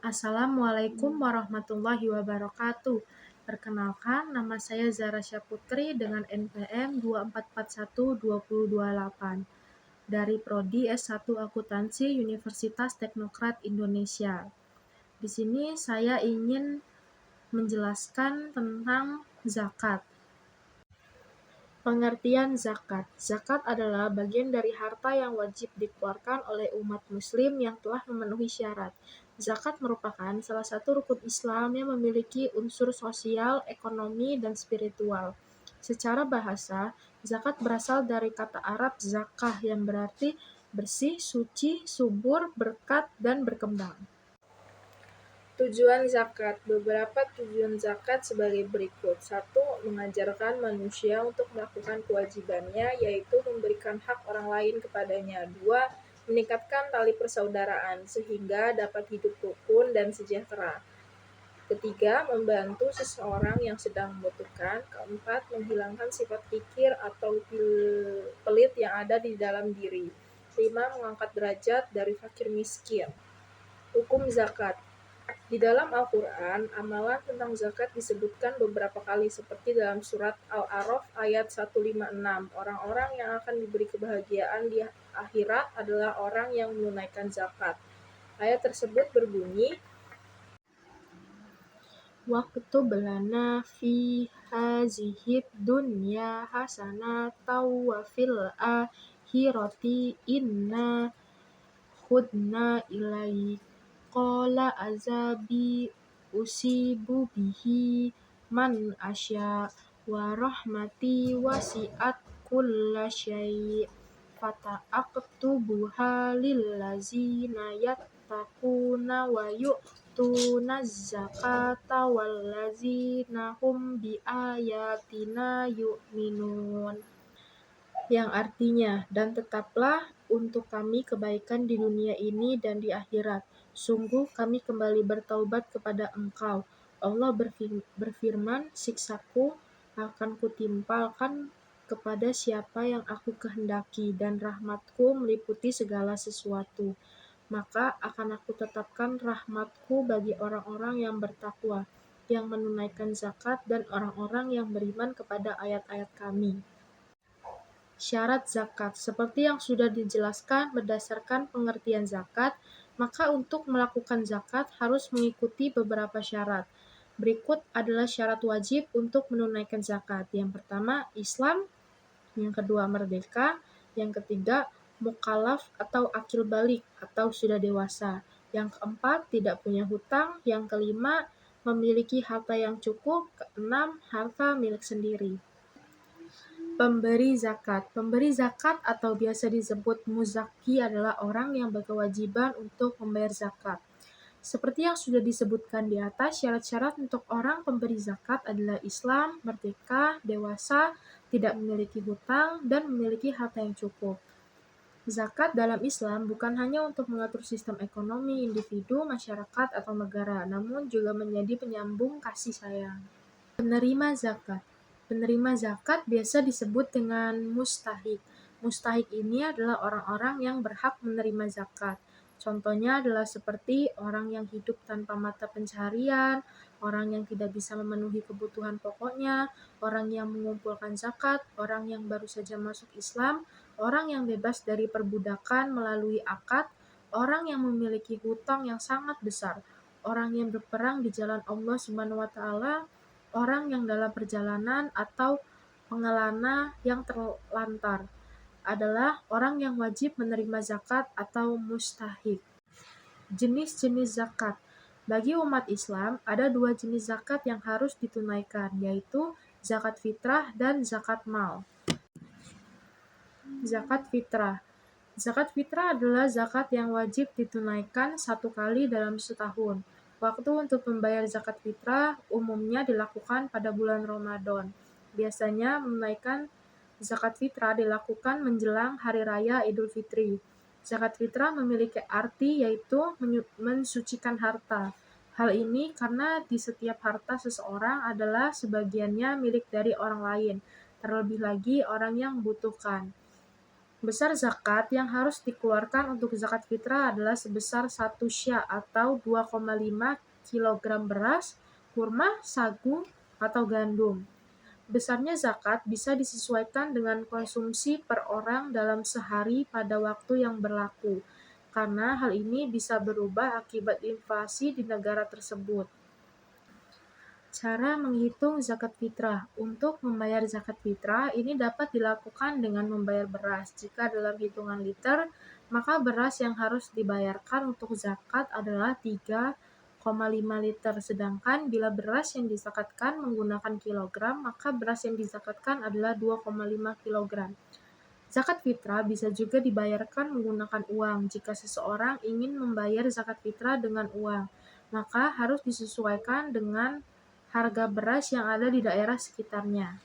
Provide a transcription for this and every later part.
Assalamualaikum warahmatullahi wabarakatuh. Perkenalkan, nama saya Zara Syaputri dengan NPM 24412028 dari Prodi S1 Akuntansi Universitas Teknokrat Indonesia. Di sini saya ingin menjelaskan tentang zakat. Pengertian zakat. Zakat adalah bagian dari harta yang wajib dikeluarkan oleh umat muslim yang telah memenuhi syarat. Zakat merupakan salah satu rukun Islam yang memiliki unsur sosial, ekonomi, dan spiritual. Secara bahasa, zakat berasal dari kata Arab zakah yang berarti bersih, suci, subur, berkat, dan berkembang. Tujuan zakat. Beberapa tujuan zakat sebagai berikut. 1. Mengajarkan manusia untuk melakukan kewajibannya, yaitu memberikan hak orang lain kepadanya. 2. Meningkatkan tali persaudaraan, sehingga dapat hidup rukun dan sejahtera. 3. Membantu seseorang yang sedang membutuhkan. 4. Menghilangkan sifat kikir atau pelit yang ada di dalam diri. 5. Mengangkat derajat dari fakir miskin. Hukum zakat. Di dalam Al-Quran, amalan tentang zakat disebutkan beberapa kali seperti dalam surat Al-A'raf ayat 156. Orang-orang yang akan diberi kebahagiaan di akhirat adalah orang yang menunaikan zakat. Ayat tersebut berbunyi, Waktub lana fi hazihid dunya hasanatan wa fil akhirati inna hudna ilaik. Qala azabi usibu bihi man asya wa rahmati wasi'at kulla syai' fata'aktubuha lillazina yattaquna wa yu'tuna zakata wallazina hum biayatina yu'minun. Yang artinya, dan tetaplah untuk kami kebaikan di dunia ini dan di akhirat. Sungguh kami kembali bertaubat kepada Engkau. Allah berfirman, siksaku akan kutimpalkan kepada siapa yang aku kehendaki, dan rahmatku meliputi segala sesuatu. Maka akan aku tetapkan rahmatku bagi orang-orang yang bertakwa, yang menunaikan zakat, dan orang-orang yang beriman kepada ayat-ayat kami. Syarat zakat. Seperti yang sudah dijelaskan berdasarkan pengertian zakat, maka untuk melakukan zakat harus mengikuti beberapa syarat. Berikut adalah syarat wajib untuk menunaikan zakat. Yang pertama, Islam. Yang kedua, merdeka. Yang ketiga, mukallaf atau akil balik atau sudah dewasa. Yang keempat, tidak punya hutang. Yang kelima, memiliki harta yang cukup. Keenam, harta milik sendiri. Pemberi zakat. Pemberi zakat atau biasa disebut muzaki adalah orang yang berkewajiban untuk membayar zakat. Seperti yang sudah disebutkan di atas, syarat-syarat untuk orang pemberi zakat adalah Islam, merdeka, dewasa, tidak memiliki hutang, dan memiliki harta yang cukup. Zakat dalam Islam bukan hanya untuk mengatur sistem ekonomi individu, masyarakat, atau negara, namun juga menjadi penyambung kasih sayang. Penerima zakat. Penerima zakat biasa disebut dengan mustahik. Mustahik ini adalah orang-orang yang berhak menerima zakat. Contohnya adalah seperti orang yang hidup tanpa mata pencaharian, orang yang tidak bisa memenuhi kebutuhan pokoknya, orang yang mengumpulkan zakat, orang yang baru saja masuk Islam, orang yang bebas dari perbudakan melalui akad, orang yang memiliki hutang yang sangat besar, orang yang berperang di jalan Allah SWT, orang yang dalam perjalanan atau pengelana yang terlantar adalah orang yang wajib menerima zakat atau mustahik. Jenis-jenis zakat. Bagi umat Islam, ada 2 jenis zakat yang harus ditunaikan, yaitu zakat fitrah dan zakat mal. Zakat fitrah. Zakat fitrah adalah zakat yang wajib ditunaikan 1 kali dalam setahun. Waktu untuk membayar zakat fitrah umumnya dilakukan pada bulan Ramadan. Biasanya menunaikan zakat fitrah dilakukan menjelang Hari Raya Idul Fitri. Zakat fitrah memiliki arti yaitu mensucikan harta. Hal ini karena di setiap harta seseorang adalah sebagiannya milik dari orang lain, terlebih lagi orang yang membutuhkan. Besar zakat yang harus dikeluarkan untuk zakat fitrah adalah sebesar 1 sya atau 2,5 kilogram beras, kurma, sagu, atau gandum. Besarnya zakat bisa disesuaikan dengan konsumsi per orang dalam sehari pada waktu yang berlaku, karena hal ini bisa berubah akibat inflasi di negara tersebut. Cara menghitung zakat fitrah. Untuk membayar zakat fitrah, ini dapat dilakukan dengan membayar beras. Jika dalam hitungan liter, maka beras yang harus dibayarkan untuk zakat adalah 3,5 liter. Sedangkan bila beras yang dizakatkan menggunakan kilogram, maka beras yang dizakatkan adalah 2,5 kilogram. Zakat fitrah bisa juga dibayarkan menggunakan uang. Jika seseorang ingin membayar zakat fitrah dengan uang, maka harus disesuaikan dengan harga beras yang ada di daerah sekitarnya.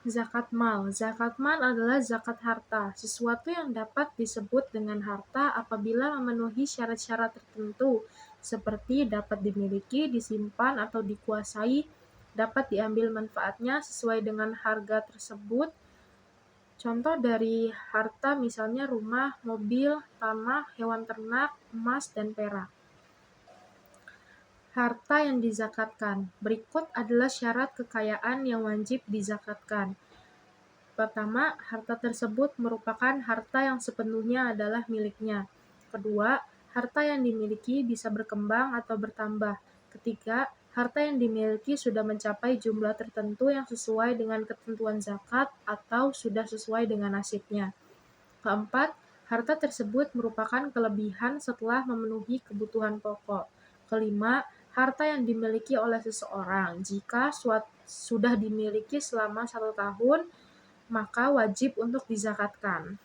Zakat mal. Zakat mal adalah zakat harta, sesuatu yang dapat disebut dengan harta apabila memenuhi syarat-syarat tertentu, seperti dapat dimiliki, disimpan, atau dikuasai, dapat diambil manfaatnya sesuai dengan harga tersebut. Contoh dari harta misalnya rumah, mobil, tanah, hewan ternak, emas, dan perak. Harta yang dizakatkan. Berikut adalah syarat kekayaan yang wajib dizakatkan. Pertama, harta tersebut merupakan harta yang sepenuhnya adalah miliknya. Kedua, harta yang dimiliki bisa berkembang atau bertambah. Ketiga, harta yang dimiliki sudah mencapai jumlah tertentu yang sesuai dengan ketentuan zakat atau sudah sesuai dengan nasibnya. Keempat, harta tersebut merupakan kelebihan setelah memenuhi kebutuhan pokok. Kelima, harta yang dimiliki oleh seseorang. Jika sudah dimiliki selama 1 tahun, maka wajib untuk dizakatkan.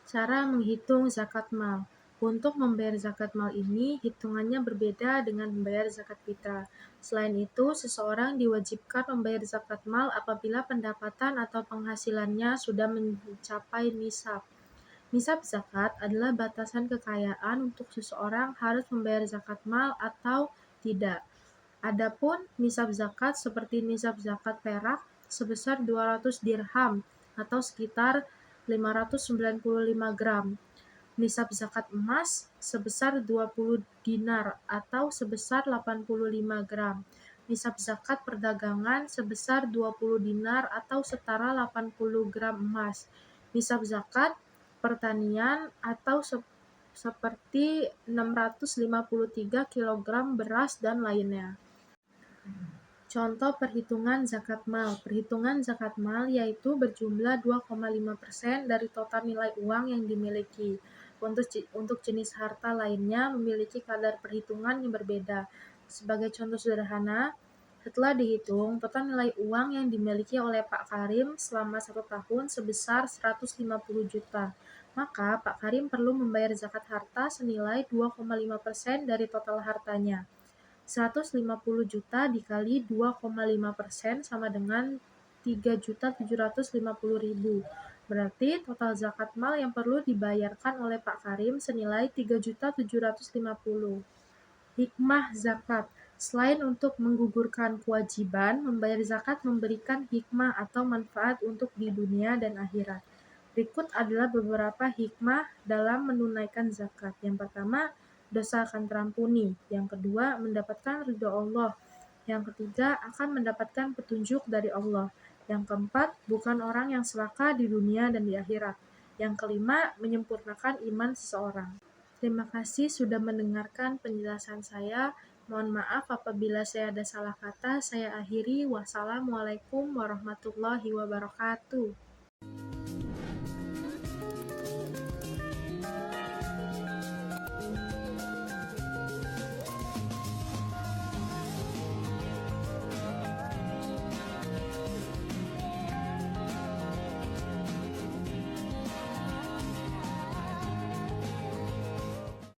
Cara menghitung zakat mal. Untuk membayar zakat mal ini, hitungannya berbeda dengan membayar zakat fitrah. Selain itu, seseorang diwajibkan membayar zakat mal apabila pendapatan atau penghasilannya sudah mencapai nisab. Nisab zakat adalah batasan kekayaan untuk seseorang harus membayar zakat mal atau tidak. Adapun nisab zakat seperti nisab zakat perak sebesar 200 dirham atau sekitar 595 gram. Nisab zakat emas sebesar 20 dinar atau sebesar 85 gram. Nisab zakat perdagangan sebesar 20 dinar atau setara 80 gram emas. Nisab zakat pertanian atau seperti 653 kg beras dan lainnya. Contoh perhitungan zakat mal. Perhitungan zakat mal yaitu berjumlah 2,5% dari total nilai uang yang dimiliki. Untuk jenis harta lainnya memiliki kadar perhitungan yang berbeda. Sebagai contoh sederhana, setelah dihitung, total nilai uang yang dimiliki oleh Pak Karim selama 1 tahun sebesar 150 juta. Maka Pak Karim perlu membayar zakat harta senilai 2,5% dari total hartanya. 150 juta dikali 2,5% sama dengan 3.750.000. Berarti total zakat mal yang perlu dibayarkan oleh Pak Karim senilai 3.750. Hikmah zakat. Selain untuk menggugurkan kewajiban, membayar zakat memberikan hikmah atau manfaat untuk di dunia dan akhirat. Berikut adalah beberapa hikmah dalam menunaikan zakat. Yang pertama, dosa akan terampuni. Yang kedua, mendapatkan ridho Allah. Yang ketiga, akan mendapatkan petunjuk dari Allah. Yang keempat, bukan orang yang celaka di dunia dan di akhirat. Yang kelima, menyempurnakan iman seseorang. Terima kasih sudah mendengarkan penjelasan saya. Mohon maaf apabila saya ada salah kata. Saya akhiri. Wassalamualaikum warahmatullahi wabarakatuh.